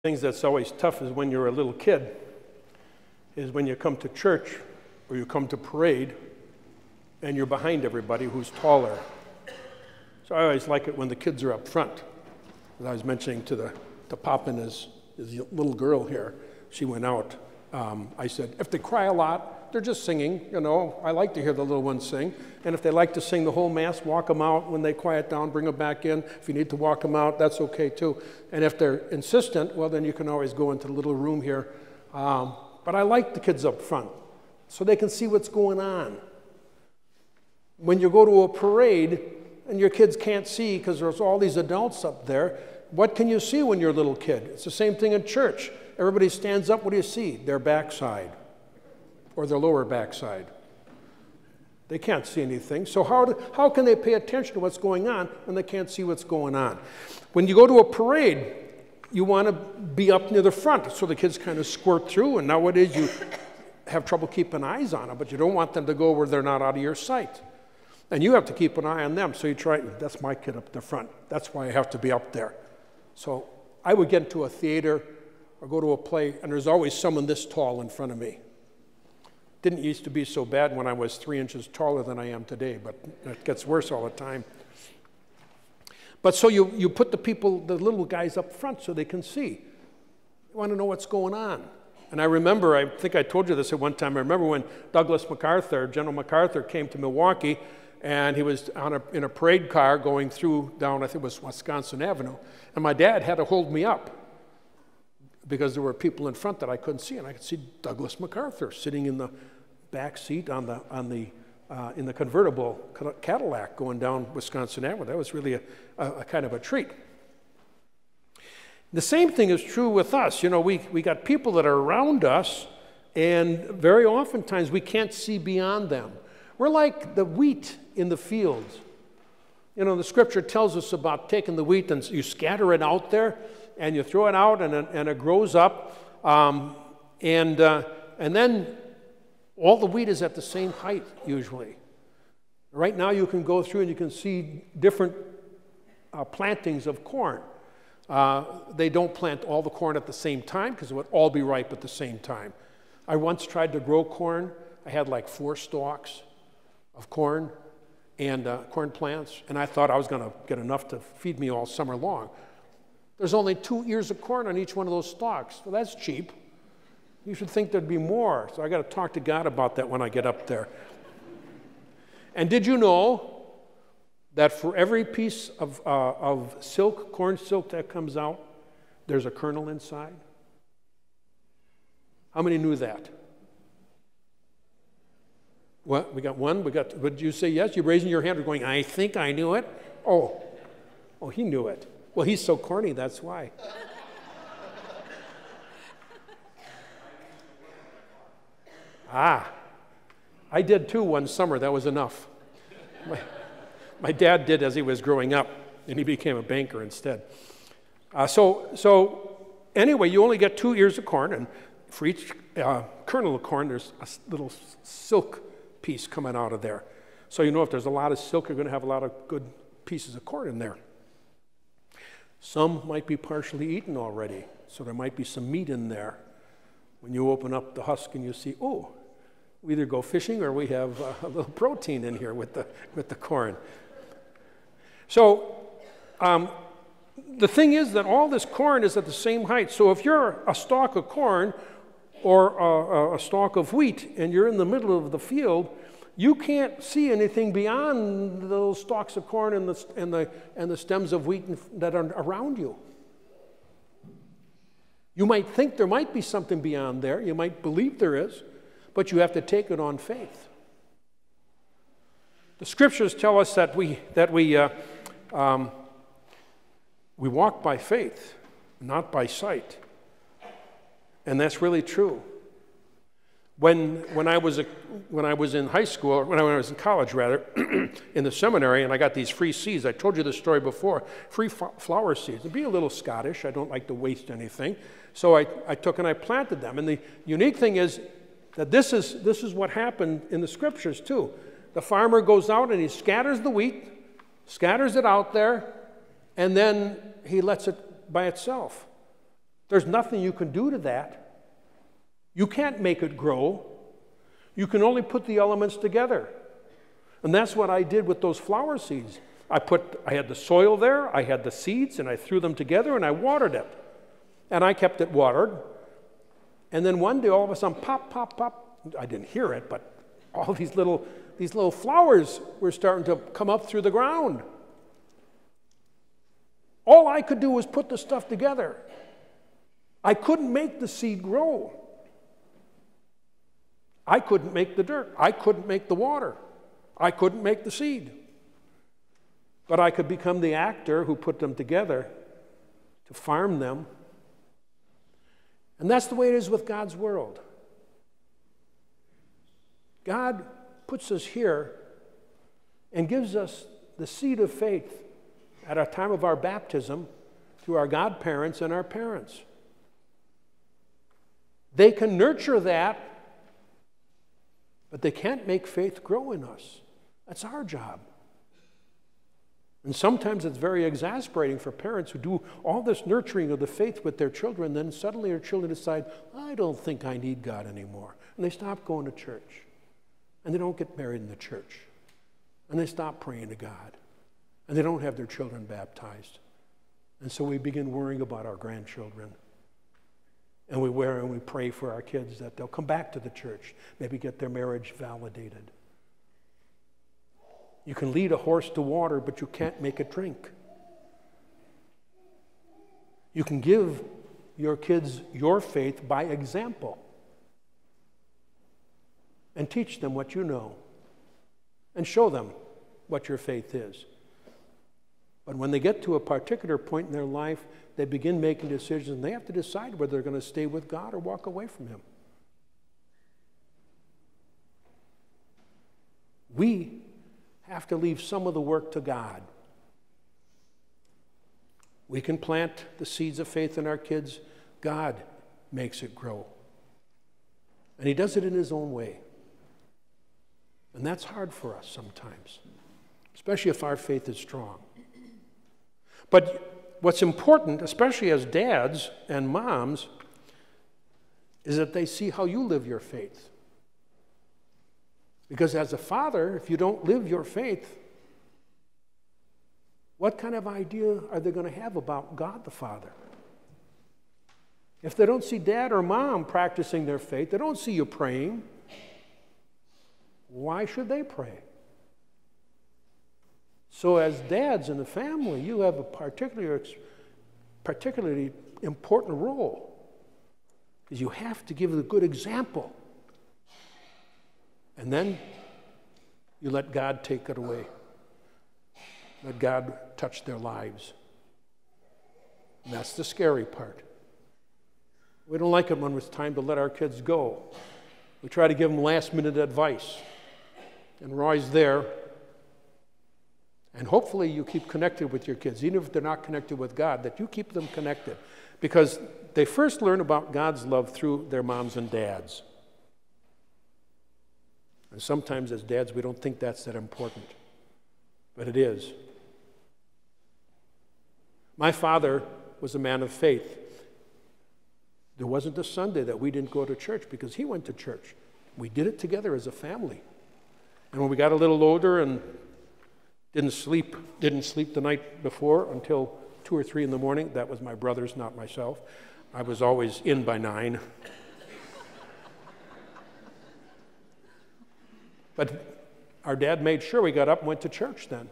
Things that's always tough is when you're a little kid, is when you come to church or you come to parade and you're behind everybody who's taller. So I always like it when the kids are up front. As I was mentioning to Pop and his little girl here, she went out. I said, if they cry a lot, they're just singing, you know. I like to hear the little ones sing. And if they like to sing the whole Mass, walk them out. When they quiet down, bring them back in. If you need to walk them out, that's okay too. And if they're insistent, well, then you can always go into the little room here. But I like the kids up front so they can see what's going on. When you go to a parade and your kids can't see because there's all these adults up there, what can you see when you're a little kid? It's the same thing in church. Everybody stands up, what do you see? Their backside or their lower backside. They can't see anything. So how can they pay attention to what's going on when they can't see what's going on? When you go to a parade, you want to be up near the front so the kids kind of squirt through, and nowadays you have trouble keeping eyes on them, but you don't want them to go where they're not out of your sight. And you have to keep an eye on them, so you try, that's my kid up the front. That's why I have to be up there. So I would get into a theater or go to a play, and there's always someone this tall in front of me. Didn't used to be so bad when I was 3 inches taller than I am today, but it gets worse all the time. But so you put the little guys up front so they can see. You want to know what's going on. And I remember, I think I told you this at one time, I remember when Douglas MacArthur, General MacArthur, came to Milwaukee, and he was in a parade car going through down, I think it was Wisconsin Avenue, and my dad had to hold me up because there were people in front that I couldn't see, and I could see Douglas MacArthur sitting in the back seat in the convertible Cadillac going down Wisconsin Avenue. That was really a kind of a treat. The same thing is true with us. You know, we got people that are around us, and very oftentimes we can't see beyond them. We're like the wheat in the fields. You know, the scripture tells us about taking the wheat and you scatter it out there, and you throw it out, and it grows up, and then all the wheat is at the same height usually. Right now you can go through and you can see different plantings of corn. They don't plant all the corn at the same time because it would all be ripe at the same time. I once tried to grow corn. I had like 4 stalks of corn and corn plants, and I thought I was going to get enough to feed me all summer long. There's only 2 ears of corn on each one of those stalks. Well, that's cheap. You should think there'd be more. So I got to talk to God about that when I get up there. And did you know that for every piece of silk, corn silk that comes out, there's a kernel inside? How many knew that? What? We got one? Would you say yes? You're raising your hand or going, I think I knew it? Oh, he knew it. Well, he's so corny, that's why. I did too one summer. That was enough. My dad did as he was growing up, and he became a banker instead. So anyway, you only get 2 ears of corn, and for each kernel of corn, there's a little silk piece coming out of there. So you know if there's a lot of silk, you're going to have a lot of good pieces of corn in there. Some might be partially eaten already, so there might be some meat in there. When you open up the husk and you see, oh, we either go fishing or we have a little protein in here with the corn. So the thing is that all this corn is at the same height. So if you're a stalk of corn or a stalk of wheat and you're in the middle of the field, you can't see anything beyond those stalks of corn and the stems of wheat that are around you. You might think there might be something beyond there. You might believe there is, but you have to take it on faith. The scriptures tell us that we walk by faith, not by sight, and that's really true. When I was in high school, or when I was in college rather, in the seminary, and I got these free seeds. I told you this story before. Free flower seeds. It'd be a little Scottish. I don't like to waste anything, so I took and I planted them. And the unique thing is that this is what happened in the scriptures too. The farmer goes out and he scatters the wheat, scatters it out there, and then he lets it by itself. There's nothing you can do to that. You can't make it grow. You can only put the elements together. And that's what I did with those flower seeds. I had the soil there, I had the seeds, and I threw them together and I watered it. And I kept it watered. And then one day, all of a sudden, pop, pop, pop. I didn't hear it, but all these little flowers were starting to come up through the ground. All I could do was put the stuff together. I couldn't make the seed grow. I couldn't make the dirt. I couldn't make the water. I couldn't make the seed. But I could become the actor who put them together to farm them. And that's the way it is with God's world. God puts us here and gives us the seed of faith at our time of our baptism through our godparents and our parents. They can nurture that, but they can't make faith grow in us. That's our job. And sometimes it's very exasperating for parents who do all this nurturing of the faith with their children, then suddenly their children decide, I don't think I need God anymore. And they stop going to church. And they don't get married in the church. And they stop praying to God. And they don't have their children baptized. And so we begin worrying about our grandchildren. And we pray for our kids that they'll come back to the church, maybe get their marriage validated. You can lead a horse to water, but you can't make it drink. You can give your kids your faith by example and teach them what you know and show them what your faith is. But when they get to a particular point in their life, they begin making decisions, and they have to decide whether they're going to stay with God or walk away from Him. We have to leave some of the work to God. We can plant the seeds of faith in our kids. God makes it grow. And He does it in His own way. And that's hard for us sometimes, especially if our faith is strong. But what's important, especially as dads and moms, is that they see how you live your faith. Because as a father, if you don't live your faith, what kind of idea are they going to have about God the Father? If they don't see dad or mom practicing their faith, they don't see you praying, why should they pray? So as dads in the family, you have a particularly important role, because you have to give a good example. And then you let God take it away. Let God touch their lives. And that's the scary part. We don't like it when it's time to let our kids go. We try to give them last-minute advice. And Roy's there. And hopefully you keep connected with your kids, even if they're not connected with God, that you keep them connected. Because they first learn about God's love through their moms and dads. And sometimes as dads, we don't think that's that important. But it is. My father was a man of faith. There wasn't a Sunday that we didn't go to church because he went to church. We did it together as a family. And when we got a little older and didn't sleep the night before until 2 or 3 in the morning, that was my brothers, not myself. I was always in by 9. But our dad made sure we got up and went to church then.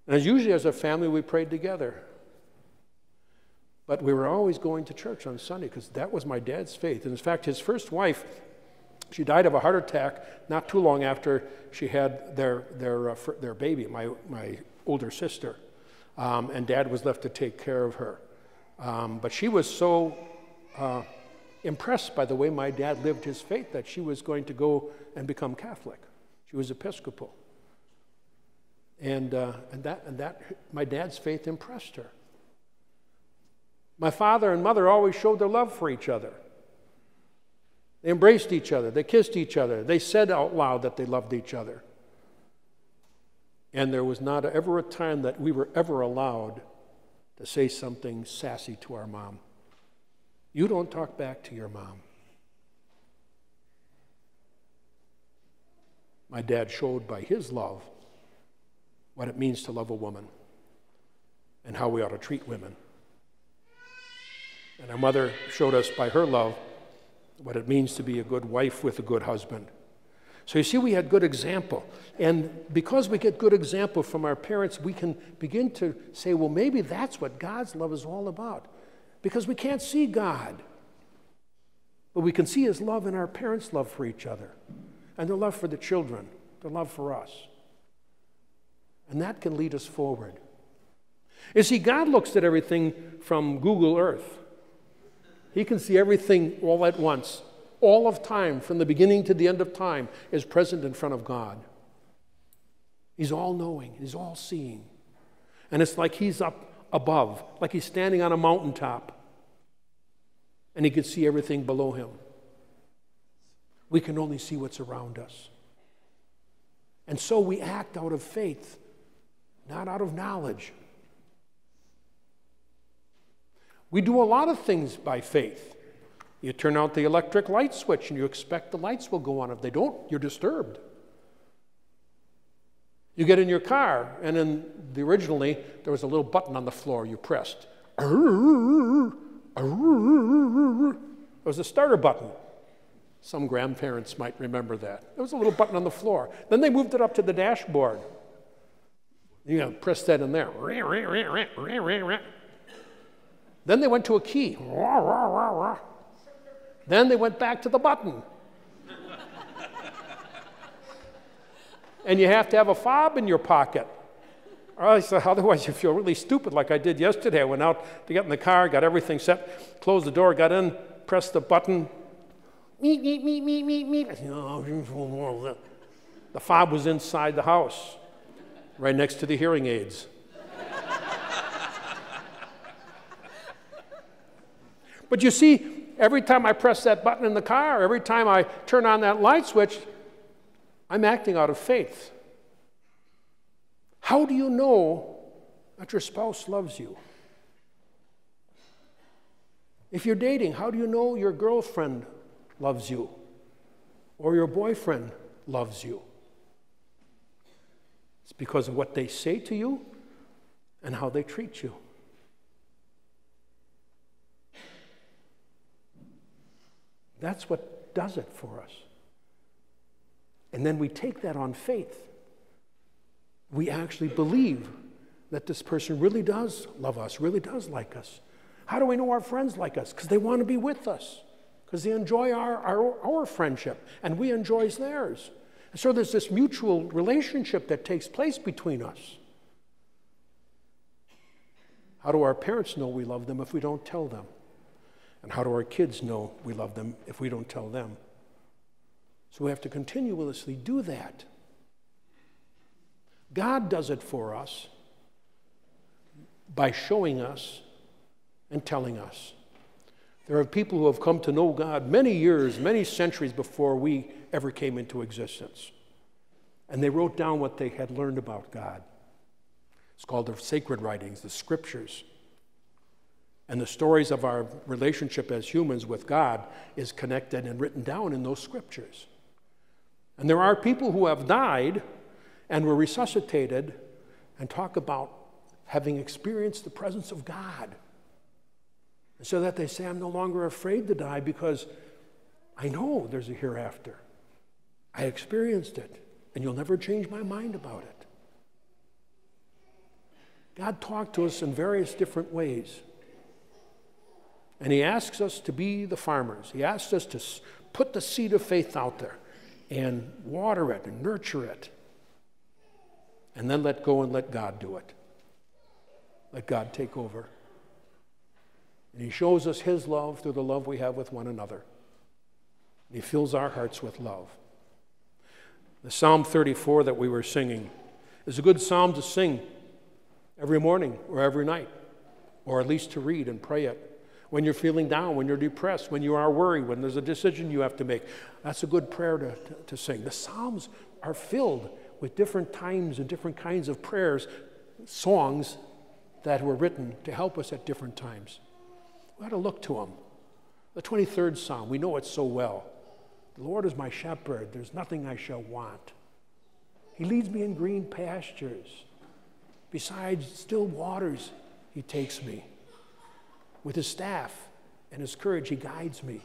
And usually as a family, we prayed together. But we were always going to church on Sunday because that was my dad's faith. And in fact, his first wife, she died of a heart attack not too long after she had their baby, my older sister. And Dad was left to take care of her. But she was so impressed by the way my dad lived his faith that she was going to go and become Catholic. She was Episcopal. And that my dad's faith impressed her. My father and mother always showed their love for each other. They embraced each other. They kissed each other. They said out loud that they loved each other. And there was not ever a time that we were ever allowed to say something sassy to our mom. You don't talk back to your mom. My dad showed by his love what it means to love a woman and how we ought to treat women. And our mother showed us by her love what it means to be a good wife with a good husband. So you see, we had good example. And because we get good example from our parents, we can begin to say, well, maybe that's what God's love is all about. Because we can't see God. But we can see his love in our parents' love for each other. And their love for the children, their love for us. And that can lead us forward. You see, God looks at everything from Google Earth. He can see everything all at once. All of time, from the beginning to the end of time, is present in front of God. He's all-knowing. He's all-seeing. And it's like he's up above, like he's standing on a mountaintop. And he can see everything below him. We can only see what's around us. And so we act out of faith, not out of knowledge. We do a lot of things by faith. You turn out the electric light switch and you expect the lights will go on. If they don't, you're disturbed. You get in your car, and originally there was a little button on the floor you pressed. It was a starter button. Some grandparents might remember that. There was a little button on the floor. Then they moved it up to the dashboard. You press that in there. Then they went to a key. Then they went back to the button. And you have to have a fob in your pocket. Otherwise you feel really stupid like I did yesterday. I went out to get in the car, got everything set, closed the door, got in, pressed the button. Meep, meep, meep, meep, meep, meep. The fob was inside the house, right next to the hearing aids. But you see, every time I press that button in the car, every time I turn on that light switch, I'm acting out of faith. How do you know that your spouse loves you? If you're dating, how do you know your girlfriend loves you or your boyfriend loves you? It's because of what they say to you and how they treat you. That's what does it for us. And then we take that on faith. We actually believe that this person really does love us, really does like us. How do we know our friends like us? Because they want to be with us, because they enjoy our friendship, and we enjoy theirs. And so there's this mutual relationship that takes place between us. How do our parents know we love them if we don't tell them? And how do our kids know we love them if we don't tell them? So we have to continuously do that. God does it for us by showing us and telling us. There are people who have come to know God many years, many centuries before we ever came into existence. And they wrote down what they had learned about God. It's called the sacred writings, the scriptures. And the stories of our relationship as humans with God is connected and written down in those scriptures. And there are people who have died and were resuscitated and talk about having experienced the presence of God. And so that they say, I'm no longer afraid to die because I know there's a hereafter. I experienced it, and you'll never change my mind about it. God talked to us in various different ways. And he asks us to be the farmers. He asks us to put the seed of faith out there and water it and nurture it. And then let go and let God do it. Let God take over. And he shows us his love through the love we have with one another. And he fills our hearts with love. The Psalm 34 that we were singing is a good psalm to sing every morning or every night, or at least to read and pray it. When you're feeling down, when you're depressed, when you are worried, when there's a decision you have to make, that's a good prayer to sing. The Psalms are filled with different times and different kinds of prayers, songs that were written to help us at different times. We ought to look to them. The 23rd Psalm, we know it so well. The Lord is my shepherd, there's nothing I shall want. He leads me in green pastures. Beside still waters, he takes me. With his staff and his courage, he guides me.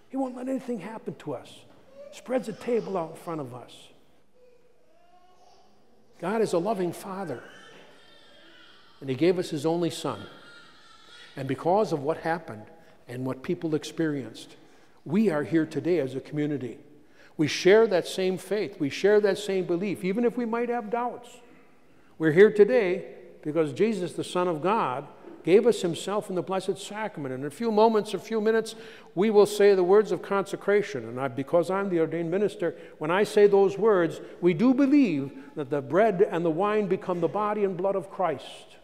He won't let anything happen to us. Spreads a table out in front of us. God is a loving Father, and he gave us his only Son. And because of what happened and what people experienced, we are here today as a community. We share that same faith. We share that same belief, even if we might have doubts. We're here today because Jesus, the Son of God, gave us himself in the Blessed Sacrament. In a few moments, a few minutes, we will say the words of consecration. And because I'm the ordained minister, when I say those words, we do believe that the bread and the wine become the body and blood of Christ.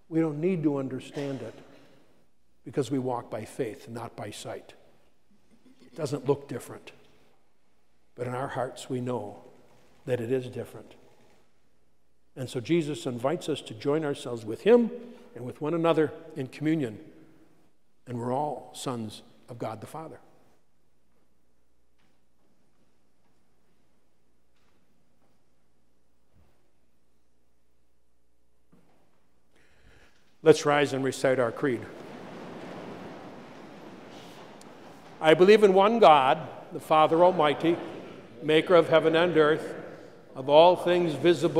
We don't need to understand it because we walk by faith, not by sight. It doesn't look different. But in our hearts, we know that it is different. And so Jesus invites us to join ourselves with him and with one another in communion. And we're all sons of God the Father. Let's rise and recite our creed. I believe in one God, the Father Almighty, maker of heaven and earth, of all things visible